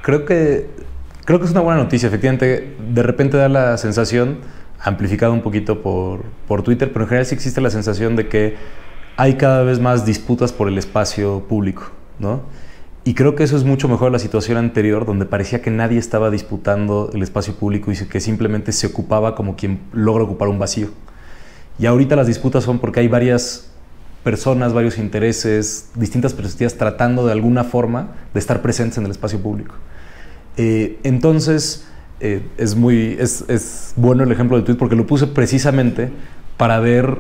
Creo que, creo que es una buena noticia, efectivamente. De repente da la sensación, amplificada un poquito por Twitter, pero en general sí existe la sensación de que hay cada vez más disputas por el espacio público, ¿no? Y creo que eso es mucho mejor a la situación anterior, donde parecía que nadie estaba disputando el espacio público y que simplemente se ocupaba como quien logra ocupar un vacío. Y ahorita las disputas son porque hay varias personas, varios intereses, distintas perspectivas tratando de alguna forma de estar presentes en el espacio público. Entonces, es bueno el ejemplo del tweet porque lo puse precisamente para ver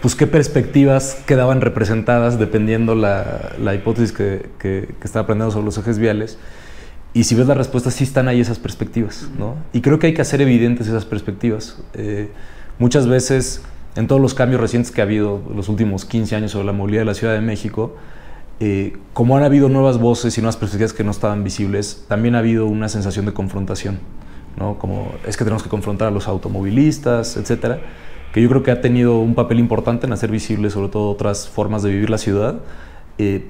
pues, qué perspectivas quedaban representadas dependiendo la hipótesis que estaba aprendiendo sobre los ejes viales. Y si ves la respuesta, sí están ahí esas perspectivas, ¿no? Y creo que hay que hacer evidentes esas perspectivas. Muchas veces, en todos los cambios recientes que ha habido en los últimos 15 años sobre la movilidad de la Ciudad de México, como han habido nuevas voces y nuevas perspectivas que no estaban visibles, también ha habido una sensación de confrontación, ¿no? Como es que tenemos que confrontar a los automovilistas, etcétera, que yo creo que ha tenido un papel importante en hacer visibles sobre todo otras formas de vivir la ciudad,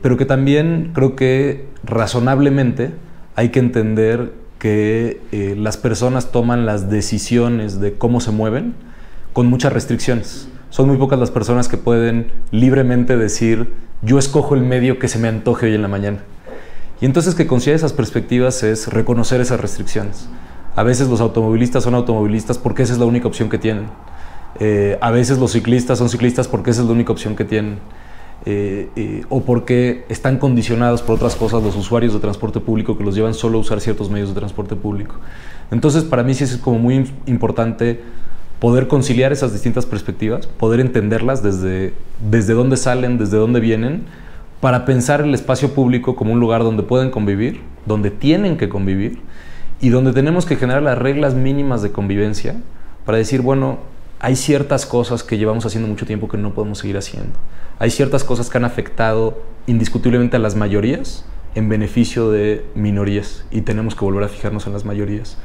pero que también creo que razonablemente hay que entender que las personas toman las decisiones de cómo se mueven con muchas restricciones. Son muy pocas las personas que pueden libremente decir yo escojo el medio que se me antoje hoy en la mañana. Y entonces que considere esas perspectivas es reconocer esas restricciones. A veces los automovilistas son automovilistas porque esa es la única opción que tienen. A veces los ciclistas son ciclistas porque esa es la única opción que tienen. O porque están condicionados por otras cosas los usuarios de transporte público que los llevan solo a usar ciertos medios de transporte público. Entonces para mí sí es como muy importante poder conciliar esas distintas perspectivas, poder entenderlas desde dónde salen, desde dónde vienen, para pensar el espacio público como un lugar donde pueden convivir, donde tienen que convivir y donde tenemos que generar las reglas mínimas de convivencia para decir, bueno, hay ciertas cosas que llevamos haciendo mucho tiempo que no podemos seguir haciendo. Hay ciertas cosas que han afectado indiscutiblemente a las mayorías en beneficio de minorías y tenemos que volver a fijarnos en las mayorías,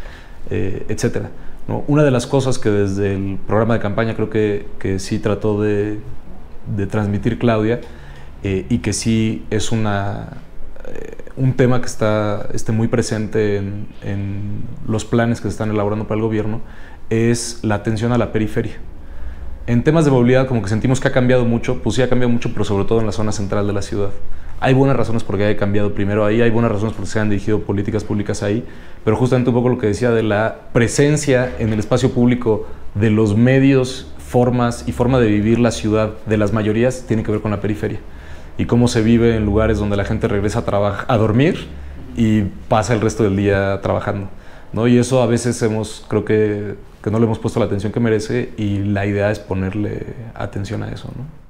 etcétera, ¿no? Una de las cosas que desde el programa de campaña creo que sí trató de transmitir Claudia y que sí es un tema que está muy presente en los planes que se están elaborando para el gobierno es la atención a la periferia. En temas de movilidad como que sentimos que ha cambiado mucho, pues sí ha cambiado mucho, pero sobre todo en la zona central de la ciudad. Hay buenas razones por qué haya cambiado primero ahí, hay buenas razones por qué se han dirigido políticas públicas ahí, pero justamente un poco lo que decía de la presencia en el espacio público de los medios, formas y forma de vivir la ciudad de las mayorías tiene que ver con la periferia y cómo se vive en lugares donde la gente regresa a dormir y pasa el resto del día trabajando, ¿no? Y eso a veces creo que no le hemos puesto la atención que merece y la idea es ponerle atención a eso, ¿no?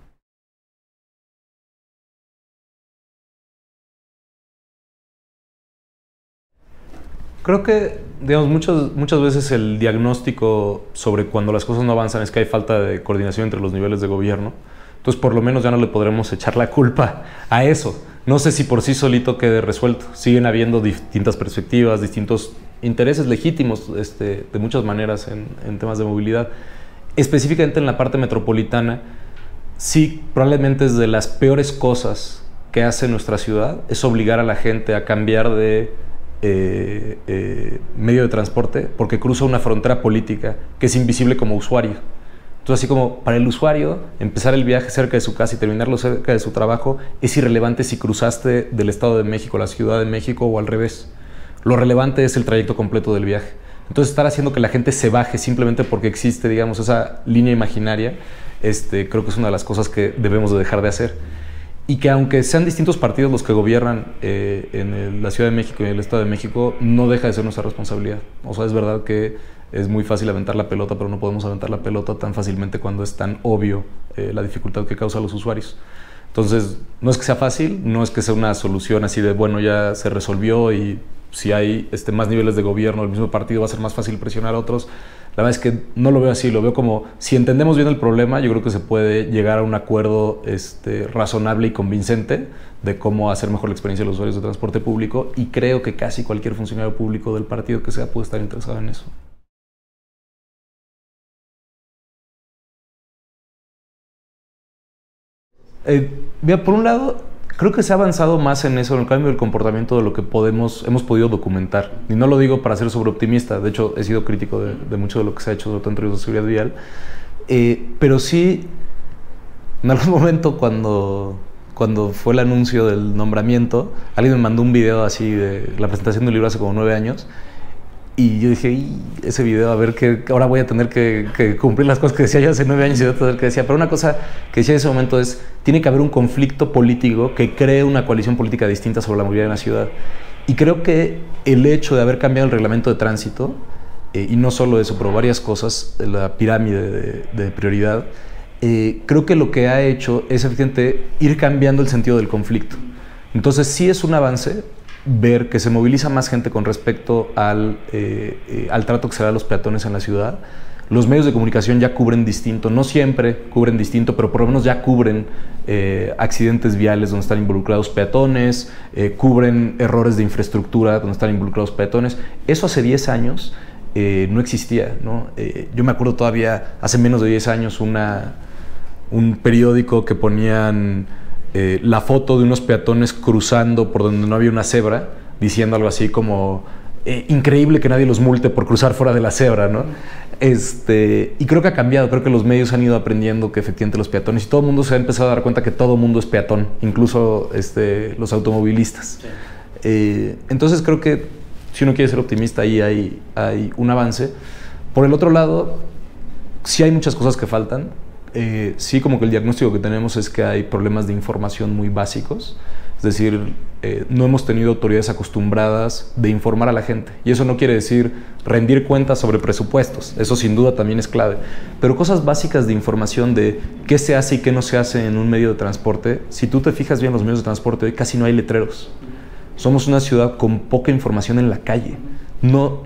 Creo que, digamos, muchas veces el diagnóstico sobre cuando las cosas no avanzan es que hay falta de coordinación entre los niveles de gobierno. Entonces, por lo menos ya no le podremos echar la culpa a eso. No sé si por sí solito quede resuelto. Siguen habiendo distintas perspectivas, distintos intereses legítimos de muchas maneras en temas de movilidad. Específicamente en la parte metropolitana, sí, probablemente es de las peores cosas que hace nuestra ciudad, es obligar a la gente a cambiar de medio de transporte porque cruza una frontera política que es invisible como usuario. Entonces, así como para el usuario, empezar el viaje cerca de su casa y terminarlo cerca de su trabajo es irrelevante si cruzaste del Estado de México a la Ciudad de México o al revés. Lo relevante es el trayecto completo del viaje. Entonces, estar haciendo que la gente se baje simplemente porque existe, digamos, esa línea imaginaria, creo que es una de las cosas que debemos de dejar de hacer. Y que aunque sean distintos partidos los que gobiernan en la Ciudad de México y en el Estado de México, no deja de ser nuestra responsabilidad. O sea, es verdad que es muy fácil aventar la pelota, pero no podemos aventar la pelota tan fácilmente cuando es tan obvio la dificultad que causa a los usuarios. Entonces, no es que sea fácil, no es que sea una solución así de, bueno, ya se resolvió y si hay más niveles de gobierno, el mismo partido va a ser más fácil presionar a otros. La verdad es que no lo veo así, lo veo como, si entendemos bien el problema, yo creo que se puede llegar a un acuerdo razonable y convincente de cómo hacer mejor la experiencia de los usuarios de transporte público y creo que casi cualquier funcionario público del partido que sea puede estar interesado en eso. Mira, por un lado, Creo que se ha avanzado más en eso, en el cambio del comportamiento de lo que hemos podido documentar. Y no lo digo para ser sobreoptimista, de hecho he sido crítico de mucho de lo que se ha hecho, sobre todo en términos de seguridad vial. Pero sí, en algún momento cuando fue el anuncio del nombramiento, alguien me mandó un video así de la presentación de un libro hace como 9 años. Y yo dije, ese video, a ver, que ahora voy a tener que cumplir las cosas que decía yo hace 9 años y voy a tener que decía. Pero una cosa que decía en ese momento es, tiene que haber un conflicto político que cree una coalición política distinta sobre la movilidad en la ciudad. Y creo que el hecho de haber cambiado el reglamento de tránsito, y no solo eso, pero varias cosas, la pirámide de prioridad, creo que lo que ha hecho es efectivamente ir cambiando el sentido del conflicto. Entonces sí es un avance ver que se moviliza más gente con respecto al trato que se da a los peatones en la ciudad. Los medios de comunicación ya cubren distinto, no siempre cubren distinto, pero por lo menos ya cubren accidentes viales donde están involucrados peatones, cubren errores de infraestructura donde están involucrados peatones. Eso hace 10 años no existía, ¿no? Yo me acuerdo todavía, hace menos de 10 años, un periódico que ponían la foto de unos peatones cruzando por donde no había una cebra, diciendo algo así como increíble que nadie los multe por cruzar fuera de la cebra, ¿no? Y creo que ha cambiado, creo que los medios han ido aprendiendo que efectivamente los peatones, y todo el mundo se ha empezado a dar cuenta que todo el mundo es peatón, incluso los automovilistas. Sí. Entonces creo que si uno quiere ser optimista, ahí hay un avance. Por el otro lado, sí hay muchas cosas que faltan. Sí, como que el diagnóstico que tenemos es que hay problemas de información muy básicos, es decir, no hemos tenido autoridades acostumbradas de informar a la gente, y eso no quiere decir rendir cuentas sobre presupuestos, eso sin duda también es clave, pero cosas básicas de información de qué se hace y qué no se hace en un medio de transporte. Si tú te fijas bien en los medios de transporte hoy casi no hay letreros, somos una ciudad con poca información en la calle,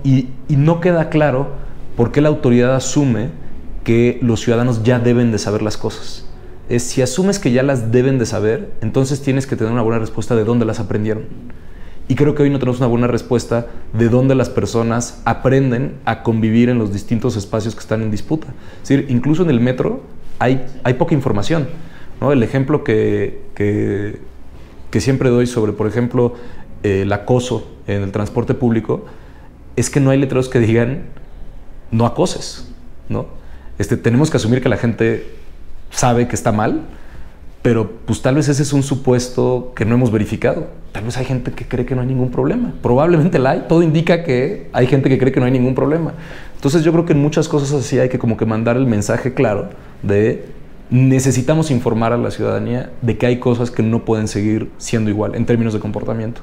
y no queda claro por qué la autoridad asume que los ciudadanos ya deben de saber las cosas. Si asumes que ya las deben de saber, entonces tienes que tener una buena respuesta de dónde las aprendieron. Y creo que hoy no tenemos una buena respuesta de dónde las personas aprenden a convivir en los distintos espacios que están en disputa. Es decir, incluso en el metro hay poca información, ¿no? El ejemplo que siempre doy sobre, por ejemplo, el acoso en el transporte público, es que no hay letreros que digan no acoses, ¿no? Tenemos que asumir que la gente sabe que está mal, pero pues tal vez ese es un supuesto que no hemos verificado. Tal vez hay gente que cree que no hay ningún problema. Probablemente la hay. Todo indica que hay gente que cree que no hay ningún problema. Entonces yo creo que en muchas cosas así hay que como que mandar el mensaje claro de necesitamos informar a la ciudadanía de que hay cosas que no pueden seguir siendo igual en términos de comportamiento.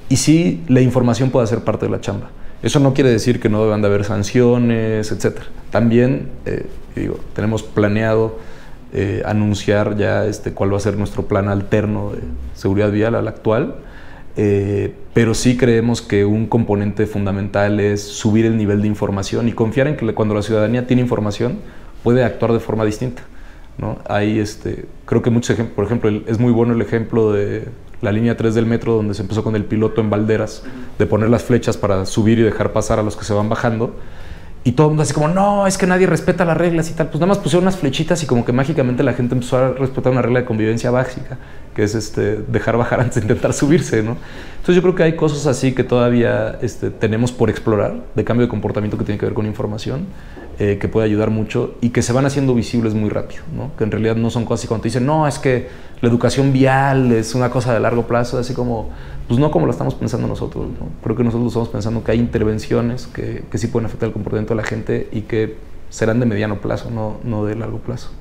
Y sí, la información puede ser parte de la chamba. Eso no quiere decir que no deban de haber sanciones, etc. También, tenemos planeado anunciar ya cuál va a ser nuestro plan alterno de seguridad vial al actual, pero sí creemos que un componente fundamental es subir el nivel de información y confiar en que cuando la ciudadanía tiene información puede actuar de forma distinta, ¿no? Hay, creo que muchos ejemplos, por ejemplo, es muy bueno el ejemplo de la línea 3 del metro, donde se empezó con el piloto en Valderas, de poner las flechas para subir y dejar pasar a los que se van bajando, y todo el mundo así como, no, es que nadie respeta las reglas y tal. Pues nada más pusieron unas flechitas y como que mágicamente la gente empezó a respetar una regla de convivencia básica, que es dejar bajar antes de intentar subirse, ¿no? Entonces yo creo que hay cosas así que todavía tenemos por explorar, de cambio de comportamiento que tiene que ver con información, que puede ayudar mucho y que se van haciendo visibles muy rápido, ¿no? Que en realidad no son cosas así cuando te dicen, no, es que la educación vial es una cosa de largo plazo, así como, pues no como lo estamos pensando nosotros, ¿no? Creo que nosotros estamos pensando que hay intervenciones que sí pueden afectar el comportamiento de la gente y que serán de mediano plazo, no de largo plazo.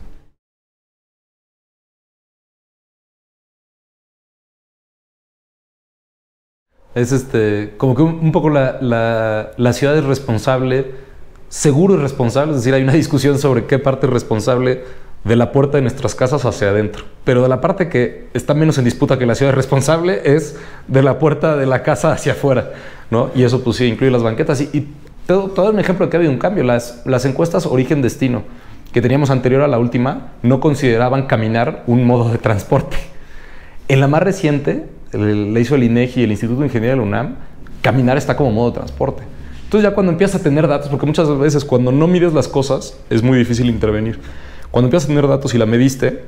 Es como que un poco la ciudad es responsable, seguro y responsable, es decir, hay una discusión sobre qué parte es responsable de la puerta de nuestras casas hacia adentro, pero de la parte que está menos en disputa que la ciudad es responsable es de la puerta de la casa hacia afuera, ¿no? Y eso pues sí incluye las banquetas y todo un ejemplo de que ha habido un cambio. Las encuestas origen-destino que teníamos anterior a la última no consideraban caminar un modo de transporte. En la más reciente, le hizo el INEGI y el Instituto de Ingeniería de la UNAM, caminar está como modo de transporte. Entonces ya cuando empiezas a tener datos, porque muchas veces cuando no mides las cosas es muy difícil intervenir. Cuando empiezas a tener datos y la mediste,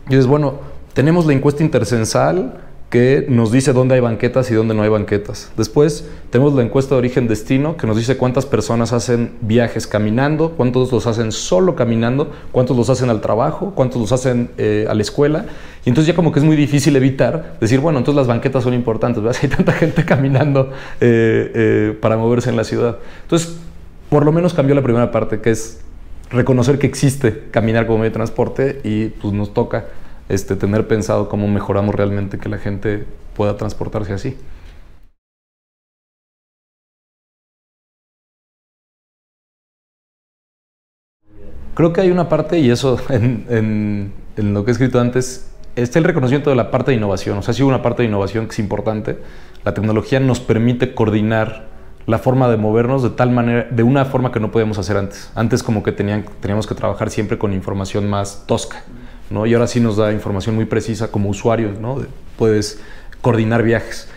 dices, bueno, tenemos la encuesta intercensal que nos dice dónde hay banquetas y dónde no hay banquetas. Después tenemos la encuesta de origen-destino, que nos dice cuántas personas hacen viajes caminando, cuántos los hacen solo caminando, cuántos los hacen al trabajo, cuántos los hacen a la escuela. Y entonces ya como que es muy difícil evitar decir, bueno, entonces las banquetas son importantes, ¿verdad? Si hay tanta gente caminando para moverse en la ciudad. Entonces, por lo menos cambió la primera parte, que es reconocer que existe caminar como medio de transporte y pues nos toca tener pensado cómo mejoramos realmente que la gente pueda transportarse así. Creo que hay una parte, y eso en lo que he escrito antes, está el reconocimiento de la parte de innovación. O sea, sí hubo una parte de innovación que es importante. La tecnología nos permite coordinar la forma de movernos de tal manera, de una forma que no podíamos hacer antes. Antes como que teníamos que trabajar siempre con información más tosca, ¿no? Y ahora sí nos da información muy precisa como usuarios, ¿no? Puedes coordinar viajes.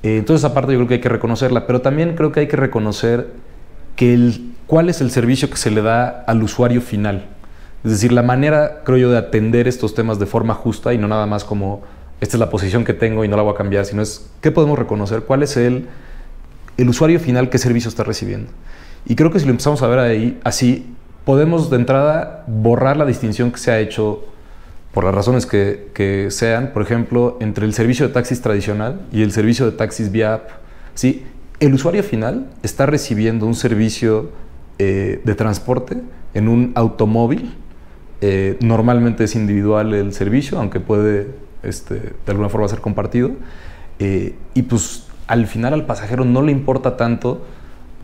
Entonces esa parte yo creo que hay que reconocerla, pero también creo que hay que reconocer que cuál es el servicio que se le da al usuario final. Es decir, la manera, creo yo, de atender estos temas de forma justa y no nada más como esta es la posición que tengo y no la voy a cambiar, sino es qué podemos reconocer, cuál es el usuario final, qué servicio está recibiendo. Y creo que si lo empezamos a ver ahí, así, podemos de entrada borrar la distinción que se ha hecho por las razones que sean, por ejemplo, entre el servicio de taxis tradicional y el servicio de taxis vía app. ¿Sí? El usuario final está recibiendo un servicio de transporte en un automóvil. Normalmente es individual el servicio, aunque puede de alguna forma ser compartido. Y pues al final al pasajero no le importa tanto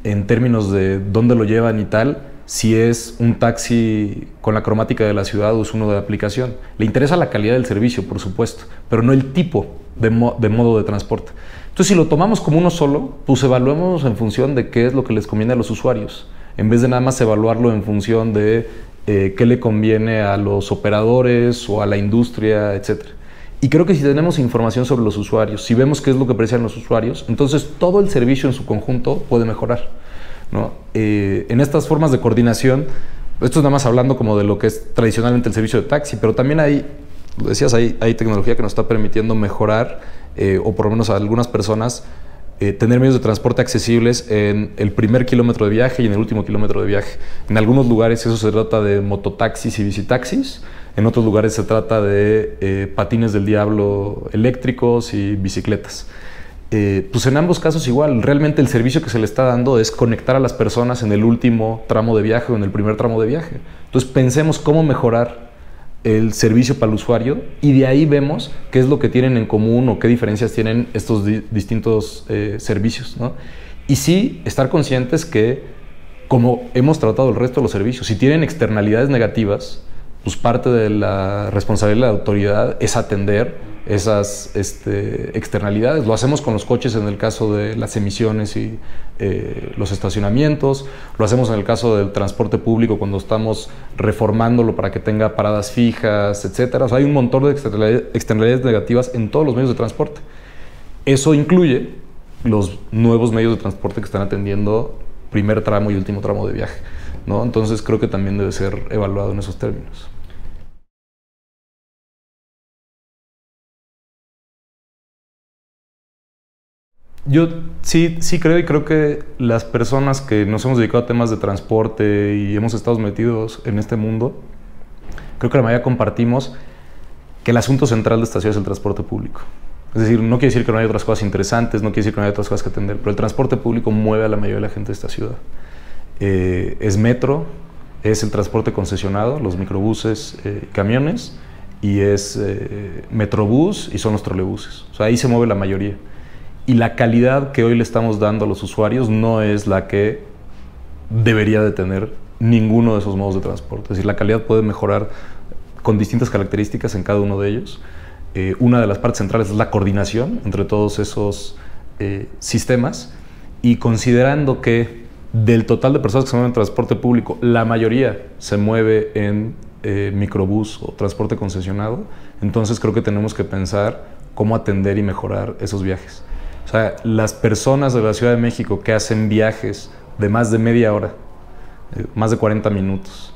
en términos de dónde lo llevan y tal, si es un taxi con la cromática de la ciudad o es uno de aplicación. Le interesa la calidad del servicio, por supuesto, pero no el tipo de modo de transporte. Entonces, si lo tomamos como uno solo, pues evaluemos en función de qué es lo que les conviene a los usuarios, en vez de nada más evaluarlo en función de qué le conviene a los operadores o a la industria, etc. Y creo que si tenemos información sobre los usuarios, si vemos qué es lo que aprecian los usuarios, entonces todo el servicio en su conjunto puede mejorar, ¿no? En estas formas de coordinación, esto es nada más hablando como de lo que es tradicionalmente el servicio de taxi, pero también lo decías, hay tecnología que nos está permitiendo mejorar, o por lo menos a algunas personas, tener medios de transporte accesibles en el primer kilómetro de viaje y en el último kilómetro de viaje. En algunos lugares eso se trata de mototaxis y bicitaxis, en otros lugares se trata de patines del diablo eléctricos y bicicletas. Pues en ambos casos igual, realmente el servicio que se le está dando es conectar a las personas en el último tramo de viaje o en el primer tramo de viaje. Entonces pensemos cómo mejorar el servicio para el usuario y de ahí vemos qué es lo que tienen en común o qué diferencias tienen estos distintos servicios, ¿no? Y sí estar conscientes que, como hemos tratado el resto de los servicios, si tienen externalidades negativas, pues parte de la responsabilidad de la autoridad es atender esas externalidades. Lo hacemos con los coches en el caso de las emisiones y los estacionamientos, lo hacemos en el caso del transporte público cuando estamos reformándolo para que tenga paradas fijas, etcétera. O sea, hay un montón de externalidades negativas en todos los medios de transporte. Eso incluye los nuevos medios de transporte que están atendiendo primer tramo y último tramo de viaje, ¿no? Entonces creo que también debe ser evaluado en esos términos. Yo sí creo y creo que las personas que nos hemos dedicado a temas de transporte y hemos estado metidos en este mundo, creo que la mayoría compartimos que el asunto central de esta ciudad es el transporte público. Es decir, no quiere decir que no haya otras cosas interesantes, no quiere decir que no haya otras cosas que atender, pero el transporte público mueve a la mayoría de la gente de esta ciudad. Es metro, es el transporte concesionado, los microbuses, camiones, y es metrobús y son los trolebuses. O sea, ahí se mueve la mayoría. Y la calidad que hoy le estamos dando a los usuarios no es la que debería de tener ninguno de esos modos de transporte. Es decir, la calidad puede mejorar con distintas características en cada uno de ellos. Una de las partes centrales es la coordinación entre todos esos sistemas, y considerando que del total de personas que se mueven en transporte público, la mayoría se mueve en microbús o transporte concesionado, entonces creo que tenemos que pensar cómo atender y mejorar esos viajes. O sea, las personas de la Ciudad de México que hacen viajes de más de media hora, más de 40 minutos,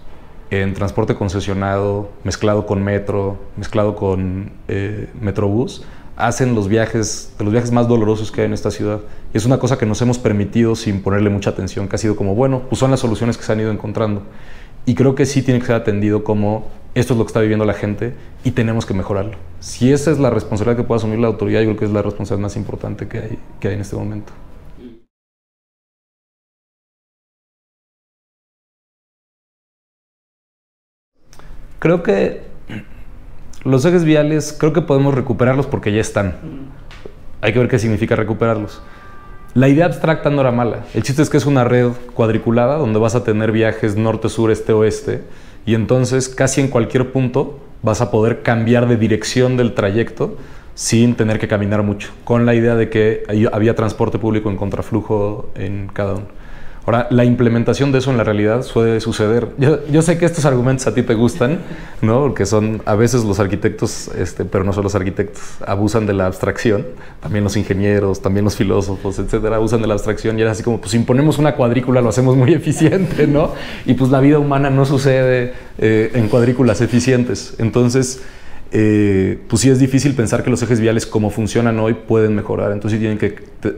en transporte concesionado, mezclado con metro, mezclado con metrobús, hacen los viajes más dolorosos que hay en esta ciudad. Y es una cosa que nos hemos permitido sin ponerle mucha atención, que ha sido como, bueno, pues son las soluciones que se han ido encontrando. Y creo que sí tiene que ser atendido como esto es lo que está viviendo la gente y tenemos que mejorarlo. Si esa es la responsabilidad que puede asumir la autoridad, yo creo que es la responsabilidad más importante que hay en este momento. Creo que los ejes viales, creo que podemos recuperarlos porque ya están. Hay que ver qué significa recuperarlos. La idea abstracta no era mala. El chiste es que es una red cuadriculada donde vas a tener viajes norte, sur, este, oeste. Y entonces casi en cualquier punto vas a poder cambiar de dirección del trayecto sin tener que caminar mucho. Con la idea de que había transporte público en contraflujo en cada uno. Ahora, la implementación de eso en la realidad suele suceder. Yo sé que estos argumentos a ti te gustan, ¿no? Porque son, a veces los arquitectos, pero no solo los arquitectos, abusan de la abstracción. También los ingenieros, también los filósofos, etcétera, abusan de la abstracción y es así como, pues si imponemos una cuadrícula lo hacemos muy eficiente, ¿no? Y pues la vida humana no sucede en cuadrículas eficientes. Entonces, pues sí es difícil pensar que los ejes viales como funcionan hoy pueden mejorar. Entonces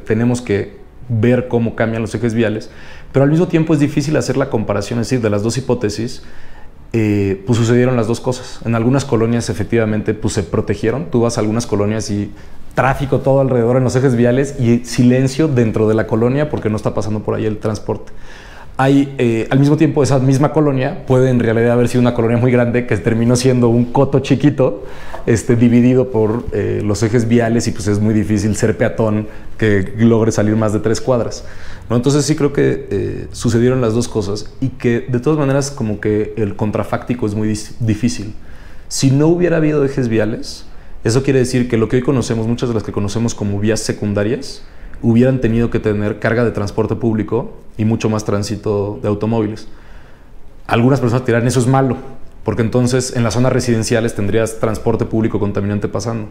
tenemos que ver cómo cambian los ejes viales, pero al mismo tiempo es difícil hacer la comparación, es decir, de las dos hipótesis, pues sucedieron las dos cosas. En algunas colonias efectivamente pues se protegieron, tú vas a algunas colonias y tráfico todo alrededor en los ejes viales y silencio dentro de la colonia porque no está pasando por ahí el transporte. Al mismo tiempo, esa misma colonia puede en realidad haber sido una colonia muy grande que terminó siendo un coto chiquito, dividido por los ejes viales y pues es muy difícil ser peatón que logre salir más de 3 cuadras, ¿no? Entonces sí creo que sucedieron las dos cosas y que de todas maneras como que el contrafáctico es muy difícil. Si no hubiera habido ejes viales, eso quiere decir que lo que hoy conocemos, muchas de las que conocemos como vías secundarias, hubieran tenido que tener carga de transporte público y mucho más tránsito de automóviles. Algunas personas dirán, eso es malo, porque entonces en las zonas residenciales tendrías transporte público contaminante pasando.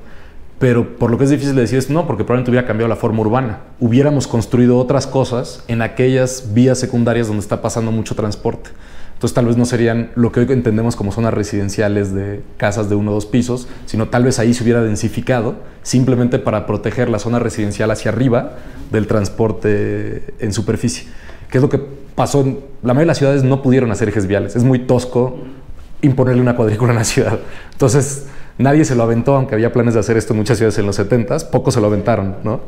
Pero por lo que es difícil de decir es no, porque probablemente hubiera cambiado la forma urbana. Hubiéramos construido otras cosas en aquellas vías secundarias donde está pasando mucho transporte. Entonces tal vez no serían lo que hoy entendemos como zonas residenciales de casas de 1 o 2 pisos, sino tal vez ahí se hubiera densificado simplemente para proteger la zona residencial hacia arriba del transporte en superficie. Que es lo que pasó en la mayoría de las ciudades, no pudieron hacer ejes viales. Es muy tosco imponerle una cuadrícula en la ciudad. Entonces nadie se lo aventó, aunque había planes de hacer esto en muchas ciudades en los 70s, pocos se lo aventaron, ¿no?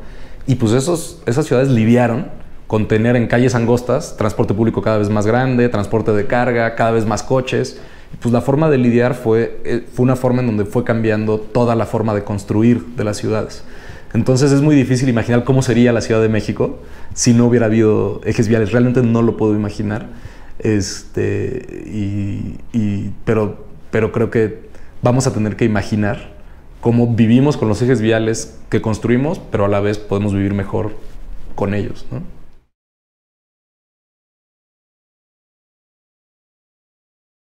Y pues esas ciudades lidiaron con tener en calles angostas transporte público cada vez más grande, transporte de carga, cada vez más coches. Y pues la forma de lidiar fue una forma en donde fue cambiando toda la forma de construir de las ciudades. Entonces es muy difícil imaginar cómo sería la Ciudad de México si no hubiera habido ejes viales. Realmente no lo puedo imaginar. Pero creo que vamos a tener que imaginar cómo vivimos con los ejes viales que construimos, pero a la vez podemos vivir mejor con ellos, ¿no?